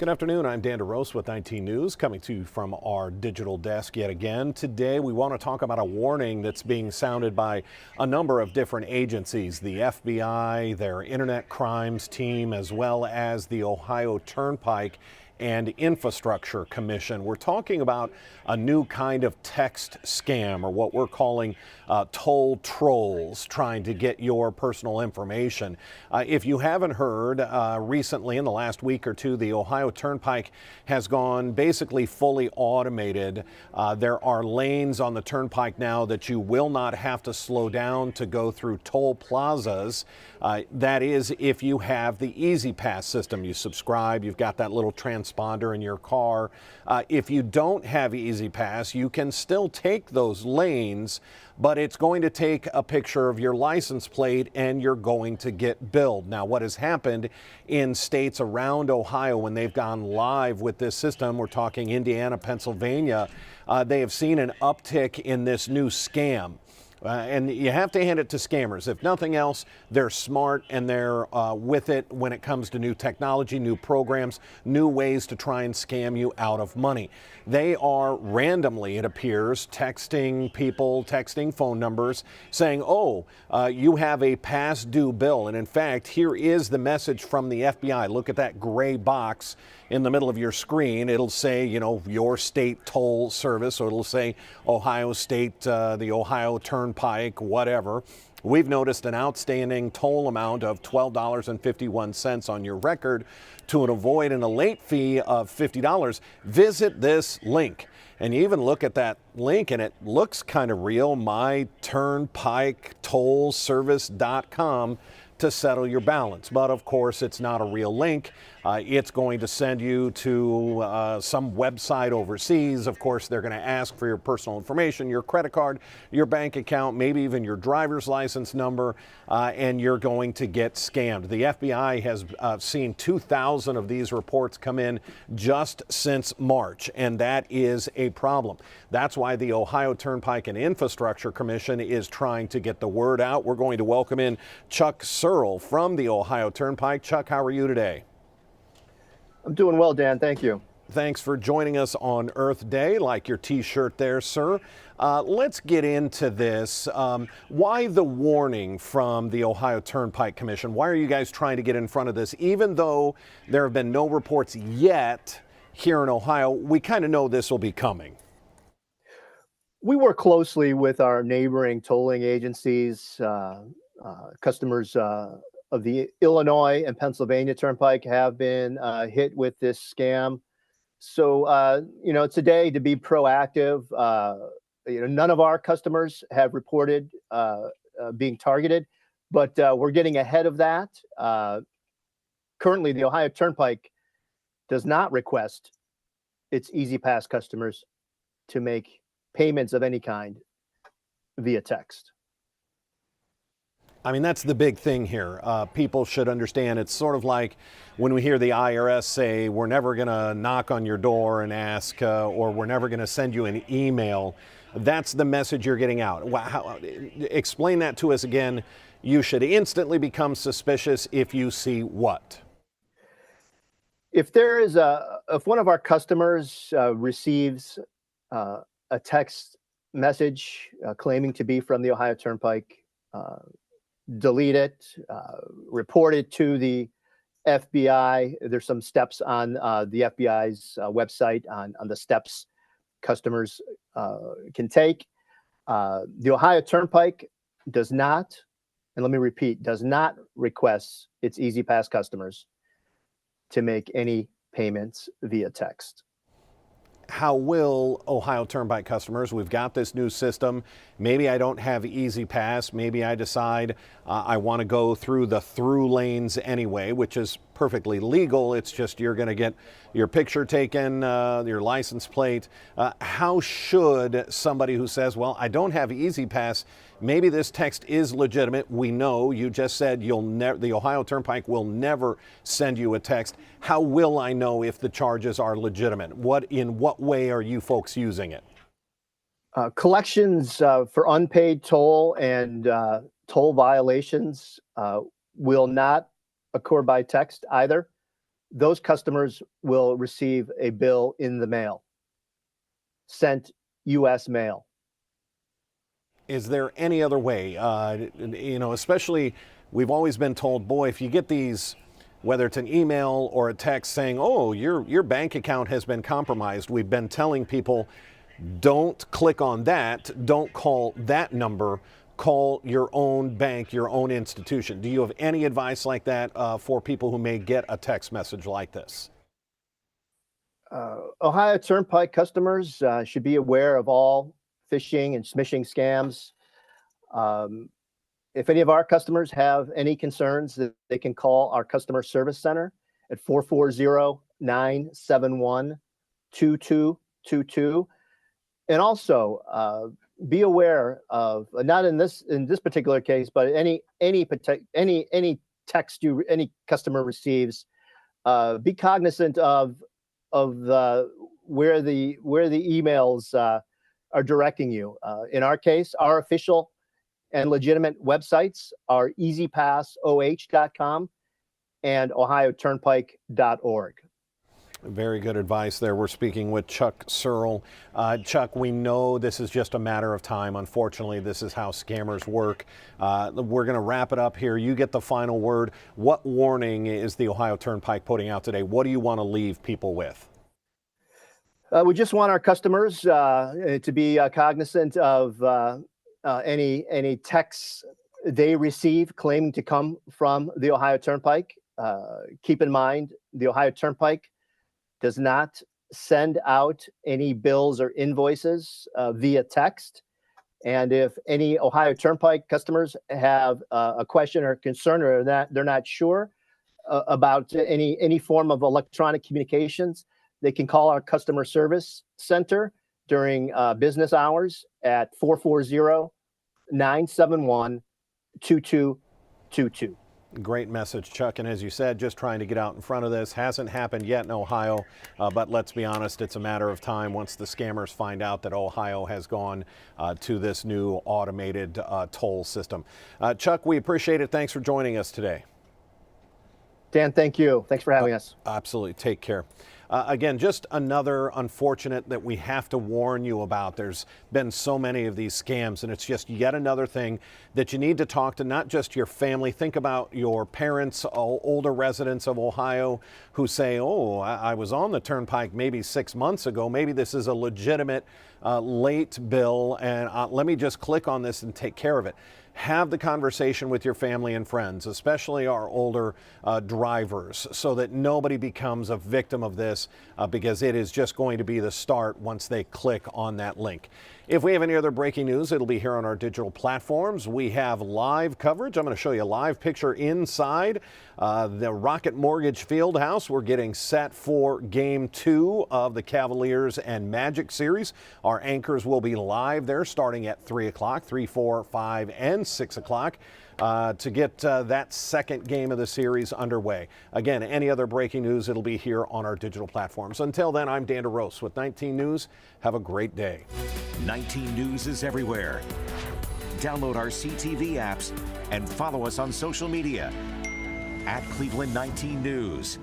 Good afternoon. I'm Dan DeRose with 19 News, coming to you from our digital desk yet again. Today, we want to talk about a warning that's being sounded by a number of different agencies, the FBI, their Internet Crimes Team, as well as the Ohio Turnpike and Infrastructure Commission. We're talking about a new kind of text scam, or what we're calling toll trolls, trying to get your personal information. If you haven't heard, recently in the last week or two, the Ohio Turnpike has gone basically fully automated. There are lanes on the Turnpike now that you will not have to slow down to go through toll plazas. That is, if you have the Easy Pass system. You subscribe, you've got that little transponder in your car. If you don't have Easy Pass, you can still take those lanes, but it's going to take a picture of your license plate and you're going to get billed. Now, what has happened in states around Ohio when they've gone live with this system, we're talking Indiana, Pennsylvania, they have seen an uptick in this new scam. And you have to hand it to scammers. If nothing else, they're smart and they're with it when it comes to new technology, new programs, new ways to try and scam you out of money. They are randomly, it appears, texting people, texting phone numbers, saying, oh, you have a past due bill. And in fact, here is the message from the FBI. Look at that gray box in the middle of your screen. It'll say, you know, your state toll service, or it'll say Ohio State, the Ohio Turnpike, whatever. We've noticed an outstanding toll amount of $12.51 on your record. To avoid a late fee of $50, visit this link. And you even look at that link and it looks kind of real, myturnpiketollservice.com, to settle your balance. But of course, it's not a real link. It's going to send you to some website overseas. Of course, they're going to ask for your personal information, your credit card, your bank account, maybe even your driver's license number, and you're going to get scammed. The FBI has seen 2,000 of these reports come in just since March, and that is a problem. That's why the Ohio Turnpike and Infrastructure Commission is trying to get the word out. We're going to welcome in Chuck Searle from the Ohio Turnpike. Chuck, how are you today? I'm doing well, Dan. Thank you. Thanks for joining us on Earth Day, like your T-shirt there, sir. Let's get into this. Why the warning from the Ohio Turnpike Commission? Why are you guys trying to get in front of this? Even though there have been no reports yet here in Ohio, we kind of know this will be coming. We work closely with our neighboring tolling agencies. Customers of the Illinois and Pennsylvania Turnpike have been hit with this scam. So, you know, today, to be proactive, you know, none of our customers have reported being targeted, but we're getting ahead of that. Currently, the Ohio Turnpike does not request its Easy Pass customers to make payments of any kind via text. I mean, that's the big thing here. People should understand it's sort of like when we hear the IRS say, we're never going to knock on your door and ask, or we're never going to send you an email. That's the message you're getting out. Explain that to us again. You should instantly become suspicious if you see what? If one of our customers receives a text message claiming to be from the Ohio Turnpike, delete it, report it to the FBI. There's some steps on the FBI's website on the steps customers can take. The Ohio Turnpike does not, and let me repeat, does not request its Easy Pass customers to make any payments via text. How will Ohio Turnpike customers, we've got this new system, maybe I don't have Easy Pass, maybe I decide I want to go through the through lanes anyway, which is perfectly legal. It's just you're going to get your picture taken, your license plate. How should somebody who says, well, I don't have Easy Pass, maybe this text is legitimate. We know you just said the Ohio Turnpike will never send you a text. How will I know if the charges are legitimate? In what way are you folks using it? Collections for unpaid toll and toll violations will not occur by text either. those customers will receive a bill in the mail, sent U.S. mail. Is there any other way? Especially we've always been told, boy, if you get these, whether it's an email or a text saying, oh, your bank account has been compromised, we've been telling people, don't click on that, don't call that number, call your own bank, your own institution. Do you have any advice like that for people who may get a text message like this? Ohio Turnpike customers should be aware of all phishing and smishing scams. If any of our customers have any concerns, they can call our customer service center at 440-971-2222. And also be aware of, not in this particular case, but any text any customer receives, be cognizant of where the emails are directing you. In our case, our official and legitimate websites are easypassoh.com and ohioturnpike.org. Very good advice there. We're speaking with Chuck Searle. Chuck, we know this is just a matter of time. Unfortunately, this is how scammers work. We're going to wrap it up here. You get the final word. What warning is the Ohio Turnpike putting out today? What do you want to leave people with? We just want our customers to be cognizant of any texts they receive claiming to come from the Ohio Turnpike. Keep in mind, the Ohio Turnpike does not send out any bills or invoices via text. And if any Ohio Turnpike customers have a question or concern, or that they're not sure about any form of electronic communications, they can call our customer service center during business hours at 440-971-2222. Great message, Chuck. And as you said, just trying to get out in front of this. Hasn't happened yet in Ohio, but let's be honest, it's a matter of time once the scammers find out that Ohio has gone to this new automated toll system. Chuck, we appreciate it. Thanks for joining us today. Dan, thank you. Thanks for having us. Absolutely. Take care. Again, just another unfortunate that we have to warn you about. There's been so many of these scams, and it's just yet another thing that you need to talk to not just your family. Think about your parents, older residents of Ohio who say, oh, I was on the Turnpike maybe 6 months ago. Maybe this is a legitimate late bill, and let me just click on this and take care of it. Have the conversation with your family and friends, especially our older drivers, so that nobody becomes a victim of this, because it is just going to be the start once they click on that link. If we have any other breaking news, it'll be here on our digital platforms. We have live coverage. I'm going to show you a live picture inside the Rocket Mortgage Fieldhouse. We're getting set for Game 2 of the Cavaliers and Magic series. Our anchors will be live there starting at 3 o'clock, 3, 4, 5, and 6 o'clock. To get that second game of the series underway. Again, any other breaking news, it'll be here on our digital platforms. Until then, I'm Dan DeRose with 19 News. Have a great day. 19 News is everywhere. Download our CTV apps and follow us on social media @Cleveland 19 News.